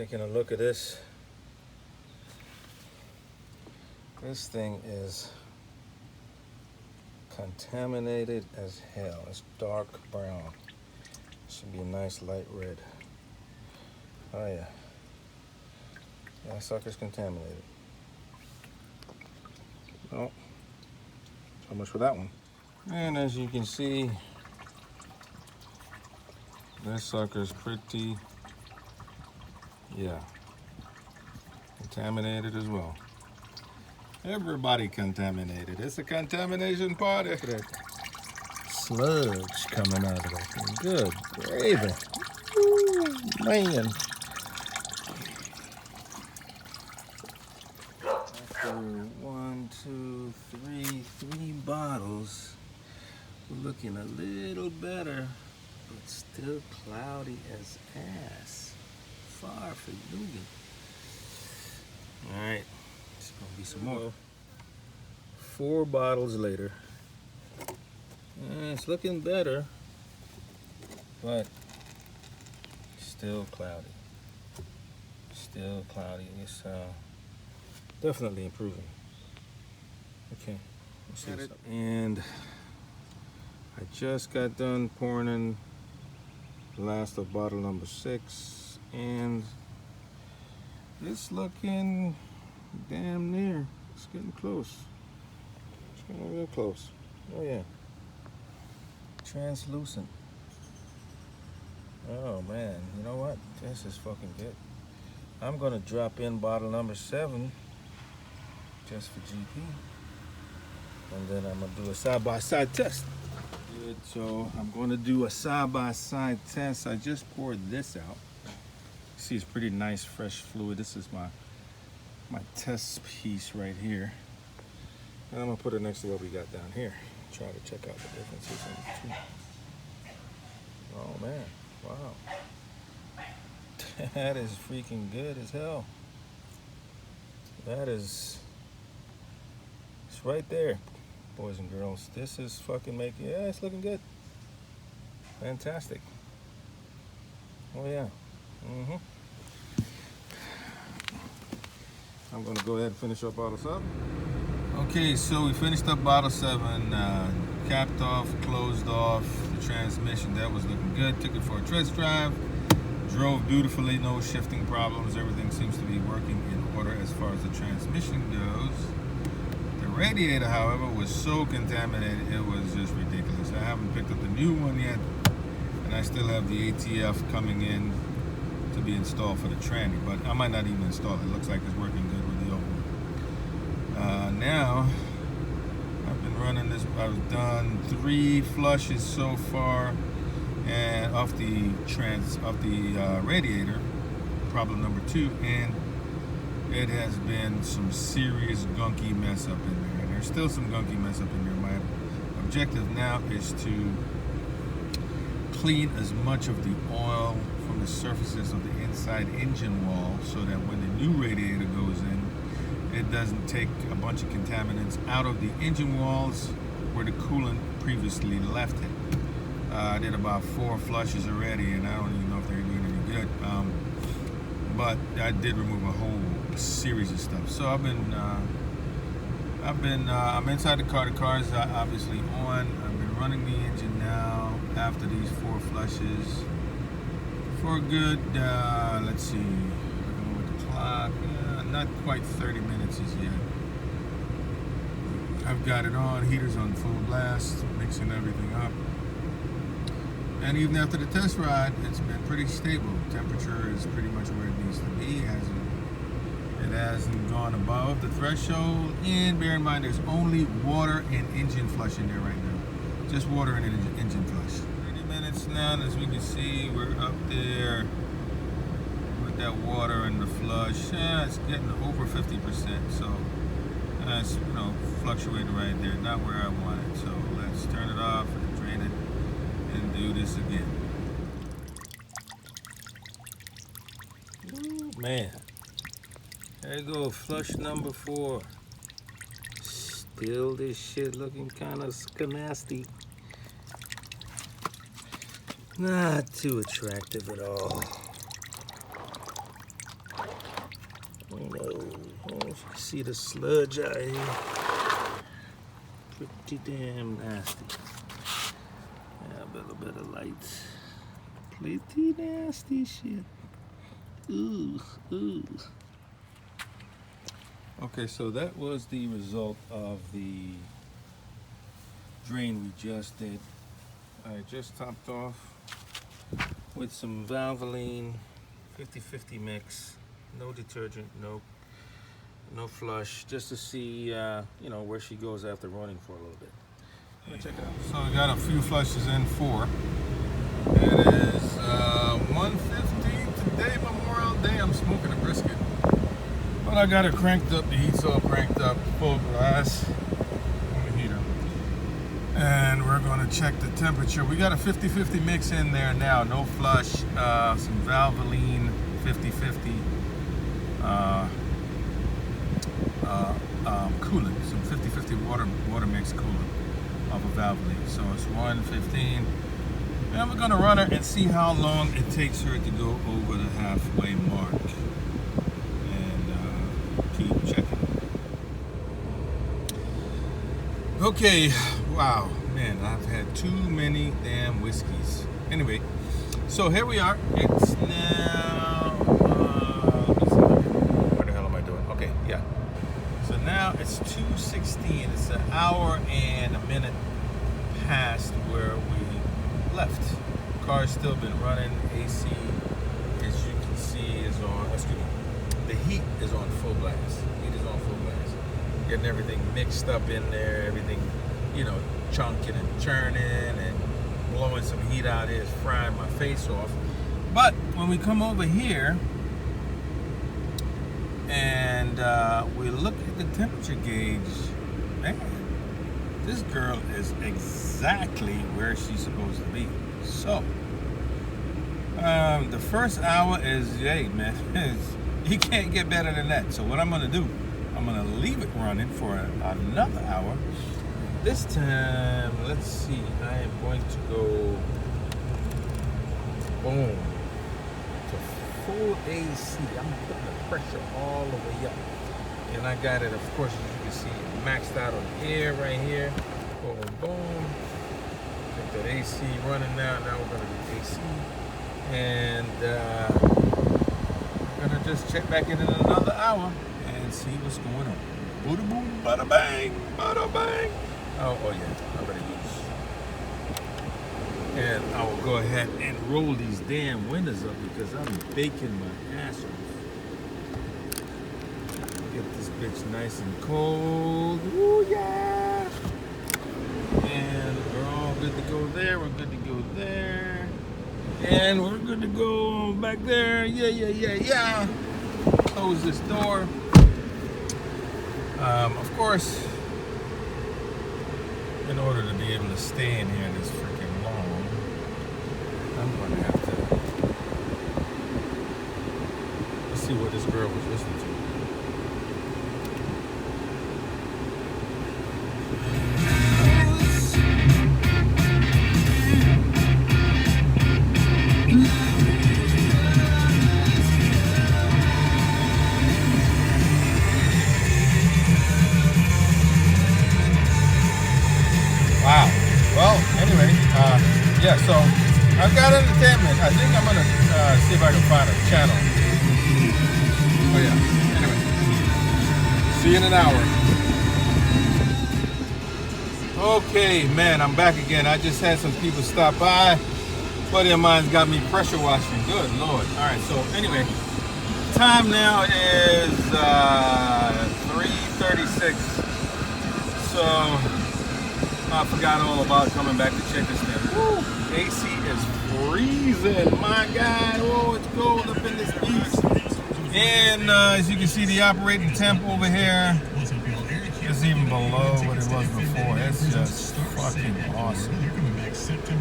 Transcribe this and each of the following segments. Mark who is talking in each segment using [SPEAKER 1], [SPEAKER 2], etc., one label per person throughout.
[SPEAKER 1] Taking a look at this. This thing is contaminated as hell. It's dark brown. Should be a nice light red. Oh yeah. That sucker's contaminated. Oh, so much for that one. And as you can see, this sucker's pretty, yeah, contaminated as well. Everybody contaminated. It's a contamination party. Look at that sludge coming out of that thing. Good gravy. Ooh, man. After 1, 2, 3, 3 bottles, we're looking a little better, but still cloudy as ass. Far from Dugan. All right. It's gonna be some more. 4 bottles later. It's looking better, but still cloudy. Still cloudy. It's definitely improving. Okay, let's see it. And I just got done pouring in the last of bottle number 6, and it's looking damn near. It's getting close. It's getting real close. Oh yeah. Translucent. Oh man, you know what? This is fucking good. I'm gonna drop in bottle number 7 just for GP. And then I'm gonna do a side-by-side test. Good, so I'm gonna do a side-by-side test. I just poured this out. See, it's pretty nice, fresh fluid. This is my test piece right here. And I'm gonna put it next to what we got down here. Try to check out the differences in the two. Oh man, wow. That is freaking good as hell. That is, it's right there, boys and girls. This is fucking making, yeah, it's looking good. Fantastic. Oh yeah. Mm-hmm. I'm gonna go ahead and finish up bottle 7. Okay, so we finished up bottle 7, capped off, closed off the transmission. That was looking good. Took it for a test drive. Drove beautifully, no shifting problems. Everything seems to be working in order as far as the transmission goes. The radiator, however, was so contaminated, it was just ridiculous. I haven't picked up the new one yet, and I still have the ATF coming in to be installed for the tranny, but I might not even install it. It looks like it's working good with the old one. Now, I've been running this, I've done 3 flushes so far, and off the radiator, problem number 2, and it has been some serious gunky mess up in there, and there's still some gunky mess up in there. My objective now is to clean as much of the oil from the surfaces of the inside engine wall so that when the new radiator goes in, it doesn't take a bunch of contaminants out of the engine walls where the coolant previously left it. I did about 4 flushes already, and I don't even know if they're doing any good. But I did remove a whole series of stuff. So I'm inside the car. The car is obviously on. I've been running the engine now after these 4 flushes for a good, let's see, looking over the clock, not quite 30 minutes as yet. I've got it on, heater's on full blast, mixing everything up. And even after the test ride, it's been pretty stable. Temperature is pretty much where it needs to be. It hasn't gone above the threshold. And bear in mind, there's only water and engine flush in there right now. Just water and engine flush. 30 minutes now, and as we can see, we're up there with that water and the flush. Yeah, it's getting over 50%. So it's fluctuating right there, not where I want it. So let's turn it off and drain it and do this again. Ooh, man. There you go, flush number 4. Still this shit looking kind of nasty. Not too attractive at all. if you can see the sludge out here. Pretty damn nasty. Yeah, a little bit of light. Pretty nasty shit. Ooh, ooh. Okay, so that was the result of the drain we just did. I just topped off with some Valvoline 50-50 mix. No detergent, no flush, just to see you know, where she goes after running for a little bit. Check it out. So I got a few flushes in, 4. It is 1:50 today, Memorial Day. I'm smoking a brisket, but I got it cranked up. The heat's all cranked up, full blast on the heater, and we're going to check the temperature. We got a 50-50 mix in there now, no flush, some Valvoline 50-50 coolant, some 50-50 water mix coolant of a Valvoline. So it's 1:15. And we're gonna run her and see how long it takes her to go over the halfway mark. And keep checking. Okay, wow, man, I've had too many damn whiskeys. Anyway, so here we are. It's now, let me see, what the hell am I doing? Okay, yeah. So now it's 2:16. It's an hour and a minute past where we left. Car's still been running. AC, as you can see, is on. Excuse me. The heat is on full blast. Heat is on full blast. Getting everything mixed up in there. Everything, you know, chunking and churning and blowing some heat out here. It's frying my face off. But when we come over here and we look at the temperature gauge, man, this girl is exactly where she's supposed to be. So, the first hour is, hey man, you can't get better than that. So what I'm gonna do, I'm gonna leave it running for another hour. This time, let's see, I am going to go, boom, to full AC. I'm putting the pressure all the way up. And I got it, of course, as you can see, maxed out on air right here. Boom, boom. Get that AC running now. Now we're going to do AC. And we're going to just check back in another hour and see what's going on. Bada boom, bada bang, bada bang. Oh yeah, I'm ready to use. And I will go ahead and roll these damn windows up because I'm baking my ass off. Get this bitch nice and cold. Ooh, yeah. And we're all good to go there. We're good to go there. And we're good to go back there. Yeah. Close this door. Of course, in order to be able to stay in here this freaking long, I'm going to have to, let's see what this girl was listening to. Yeah, so I've got entertainment. I think I'm gonna see if I can find a channel. Oh yeah. Anyway, see you in an hour. Okay, man, I'm back again. I just had some people stop by. A buddy of mine's got me pressure washing. Good Lord. All right. So anyway, time now is 3:36. So I forgot all about coming back to check this thing. Woo, AC is freezing, my God. Oh, it's cold up in this piece. And as you can see, the operating temp over here is even below what it was before. It's just fucking awesome.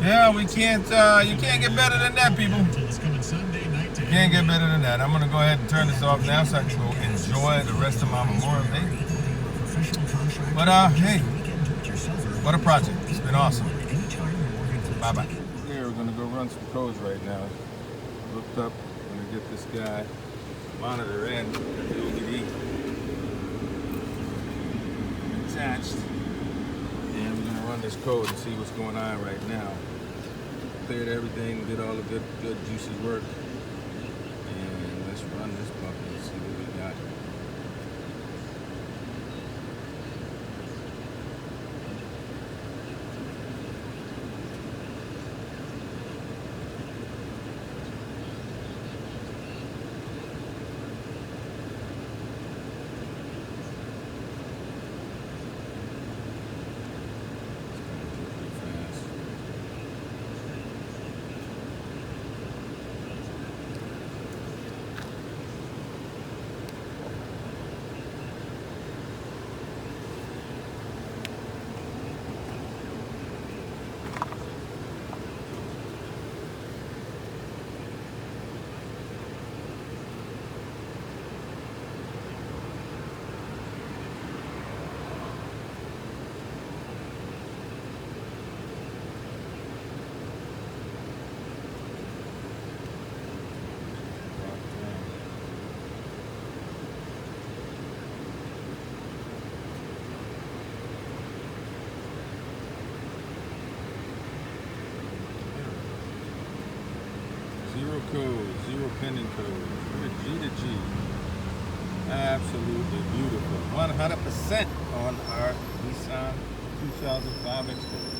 [SPEAKER 1] Yeah, we can't, you can't get better than that, people. You can't get better than that. I'm gonna go ahead and turn this off now so I can go enjoy the rest of my Memorial Day. But hey, what a project. It's been awesome. Bye-bye. Here, we're going to go run some codes right now. Looked up. I'm going to get this guy monitor in. attached. And we're gonna run this code and see what's going on right now. Cleared everything, did all the good juicy work. And let's run this puppy and see what we got. Zero code, zero pending code. We're G to G. Absolutely beautiful. 100% on our Nissan 2005 Extera.